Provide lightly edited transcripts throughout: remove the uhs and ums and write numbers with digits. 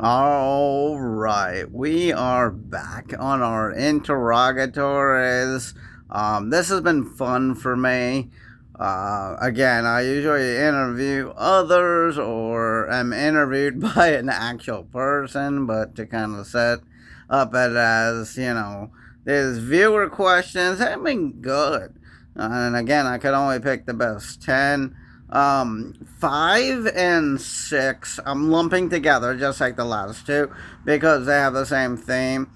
All right, we are back on our interrogatories. This has been fun for me. Again, I usually interview others or am interviewed by an actual person, but to kind of set up it as, these viewer questions have been good. And again, I could only pick the best 10. 5 and 6, I'm lumping together just like the last two because they have the same theme.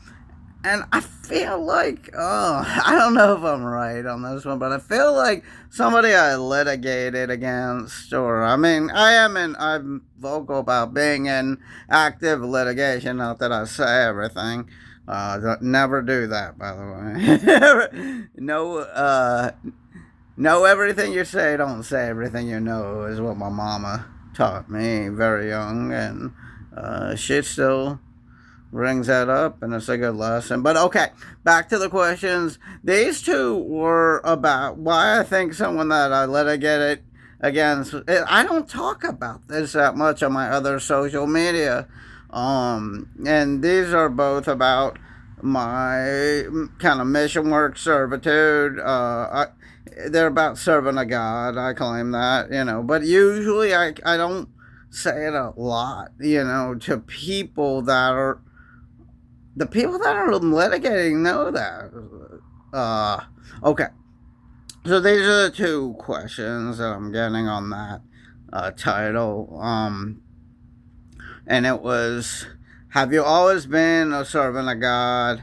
And I feel like, I don't know if I'm right on this one, but I feel like somebody I litigated against, or I'm vocal about being in active litigation. Not that I say everything. Never do that, by the way. No, know everything you say, don't say everything you know, is what my mama taught me very young, and she still brings that up, and it's a good lesson. But okay, back to the questions. These two were about why I think someone that I litigated against. I don't talk about this that much on my other social media, and these are both about my kind of mission work servitude. They're about serving a God. I claim that, but usually I don't say it a lot, to people that are the people that are litigating know that. Okay, so these are the two questions that I'm getting on that title. And it was, have you always been a servant of God?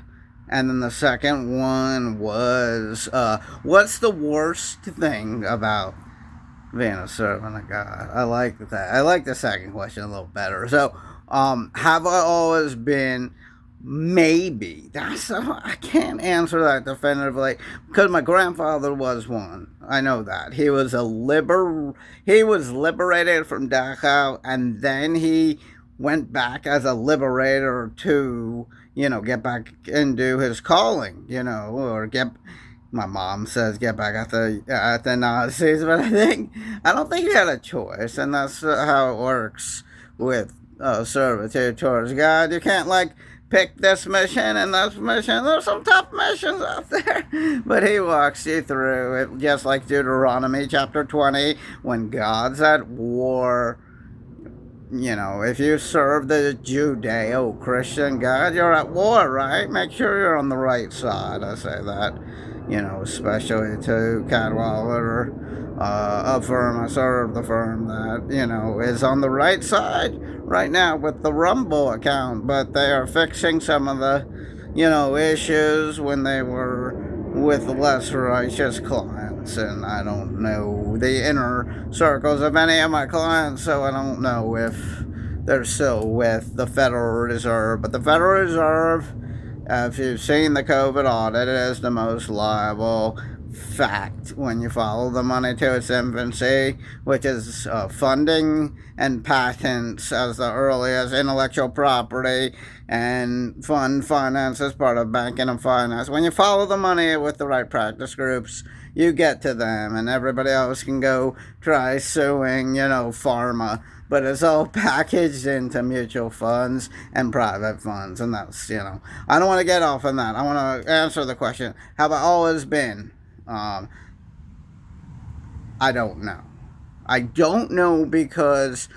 And then the second one was, what's the worst thing about being a servant of God? I like that. I like the second question a little better. So, have I always been? Maybe. I can't answer that definitively because my grandfather was one. I know that he was liberated from Dachau, and then he went back as a liberator to get back and do his calling, or get. My mom says get back at the Nazis, but I don't think he had a choice, and that's how it works with servitude towards God. You can't pick this mission and this mission. There's some tough missions out there, but he walks you through it, just like Deuteronomy chapter 20, when God's at war. If you serve the Judeo-Christian God, you're at war, right? Make sure you're on the right side. I say that, especially to Cadwalader, a firm. I serve the firm that, is on the right side right now with the Rumble account, but they are fixing some of the, issues when they were with less righteous clients. And I don't know the inner circles of any of my clients, so I don't know if they're still with the Federal Reserve. But the Federal Reserve, if you've seen the COVID audit, it is the most liable fact when you follow the money to its infancy, which is funding and patents as the earliest, intellectual property, and fund finance as part of banking and finance. When you follow the money with the right practice groups, you get to them, and everybody else can go try suing, pharma. But it's all packaged into mutual funds and private funds, and that's, I don't want to get off on that. I want to answer the question: have I always been? Um, I don't know. I don't know because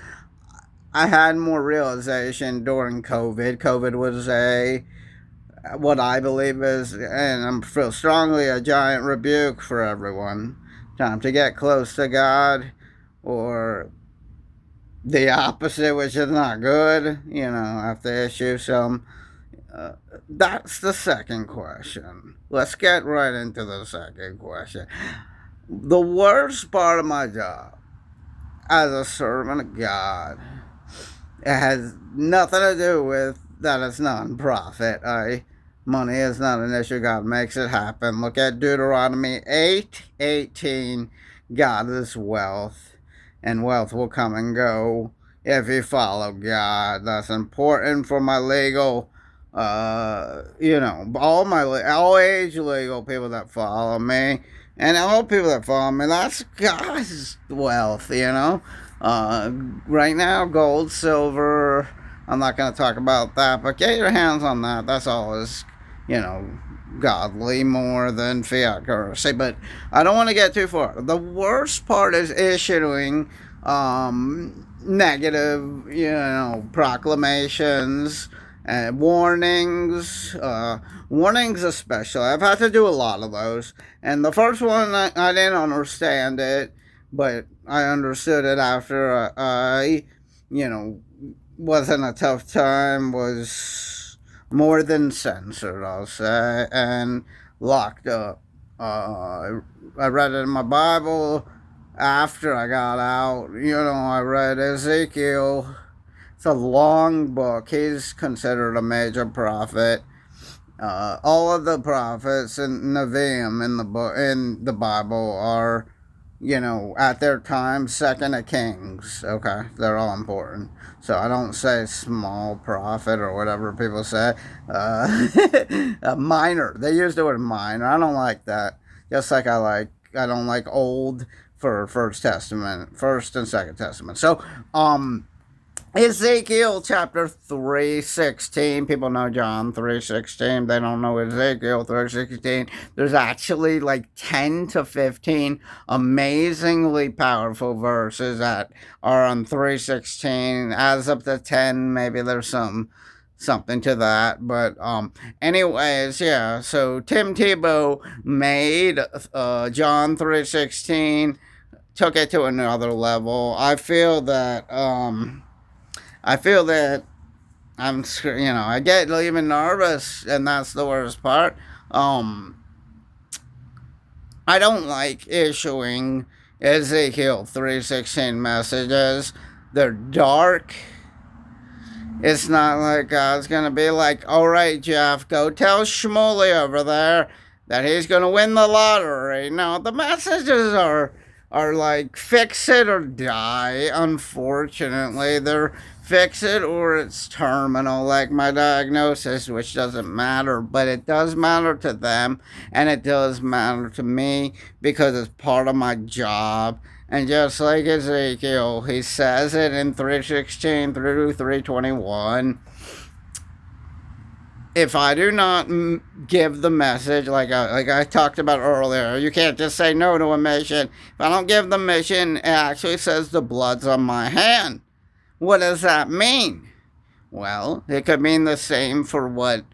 I had more realization during COVID. COVID was what I believe is, and I feel strongly, a giant rebuke for everyone. Time to get close to God, or the opposite, which is not good. Have to issue some. That's the second question. Let's get right into the second question. The worst part of my job as a servant of God, it has nothing to do with that it's non-profit. Money is not an issue. God makes it happen. Look at Deuteronomy 8:18. God is wealth, and wealth will come and go if you follow God. That's important for my legal, all age legal people that follow me, and all people that follow me. That's God's wealth. Right now, gold, silver. I'm not going to talk about that, but get your hands on that. That's always, you know, godly more than fiat currency. But I don't want to get too far. The worst part is issuing negative, proclamations and warnings especially. I've had to do a lot of those. And the first one, I didn't understand it, but I understood it after I, wasn't a tough time, was more than censored, I'll say, and locked up. I read it in my Bible after I got out. I read Ezekiel. It's a long book. He's considered a major prophet. All of the prophets and Nevi'im in the Bible are, at their time, second of kings. Okay, they're all important. So I don't say small prophet or whatever people say. Minor. They use the word minor. I don't like that. Just like I don't like old for First and Second Testament. So, Ezekiel chapter 3:16. People know John 3:16. They don't know Ezekiel 3:16. There's actually like 10 to 15 amazingly powerful verses that are on 3:16. Adds up to 10. Maybe there's something to that. But anyways, yeah. So Tim Tebow made John 3:16, took it to another level. I feel that I get even nervous, and that's the worst part. I don't like issuing Ezekiel 3:16 messages. They're dark. It's not like God's gonna be like, all right, Jeff, go tell Shmuley over there that he's gonna win the lottery. No, the messages are like fix it or die. Unfortunately, they're fix it or it's terminal, like my diagnosis, which doesn't matter, but it does matter to them, and it does matter to me because it's part of my job. And just like Ezekiel, he says it in 3:16 through 3:21. If I do not give the message, like I talked about earlier, you can't just say no to a mission. If I don't give the mission, it actually says the blood's on my hand. What does that mean? Well, it could mean the same for what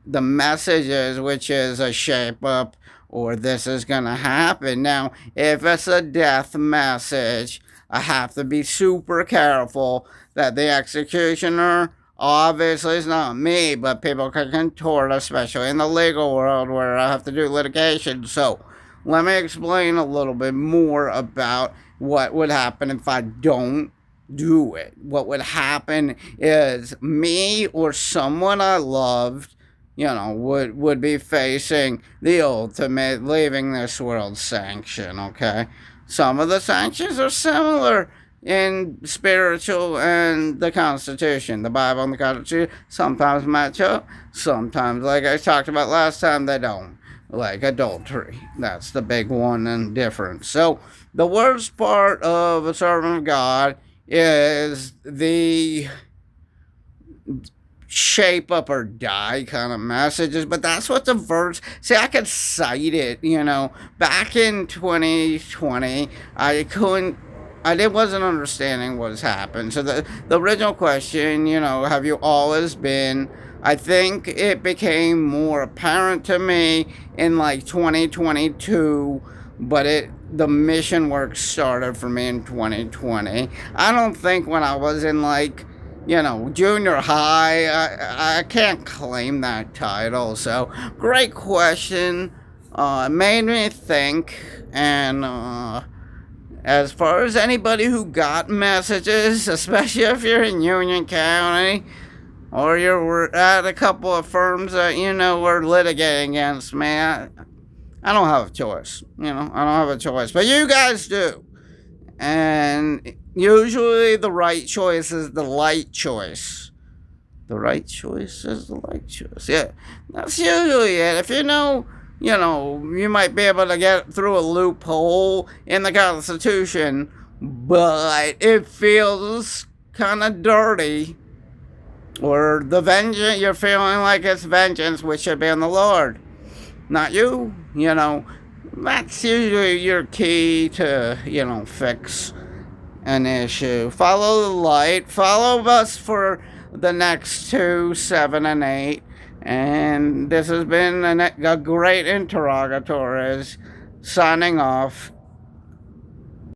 the message is, which is a shape up or this is going to happen. Now, if it's a death message, I have to be super careful that the executioner, obviously it's not me, but people can contort, especially in the legal world where I have to do litigation. So let me explain a little bit more about what would happen if I don't do it. What would happen is me or someone I loved, would be facing the ultimate leaving this world sanction, okay? Some of the sanctions are similar in spiritual and the Constitution, the Bible and the Constitution. Sometimes match up, sometimes, like I talked about last time, they don't. Like adultery. That's the big one and difference. So, the worst part of a servant of God is the shape up or die kind of messages, but that's what the verse. See, I could cite it. Back in 2020, I wasn't understanding what's happened. So the original question, have you always been? I think it became more apparent to me in like 2022, but the mission work started for me in 2020. I don't think when I was in junior high, I can't claim that title. So, great question. It made me think, and as far as anybody who got messages, especially if you're in Union County, or you're at a couple of firms that, were litigating against me, I don't have a choice. I don't have a choice. But you guys do. And usually the right choice is the light choice. The right choice is the light choice. Yeah, that's usually it. If you might be able to get through a loophole in the Constitution, but it feels kind of dirty. Or the vengeance, you're feeling like it's vengeance, which should be on the Lord, not you. That's usually your key to, fix an issue. Follow the light. Follow us for the next 2, 7, and 8. And this has been a great Interrogatories. Signing off.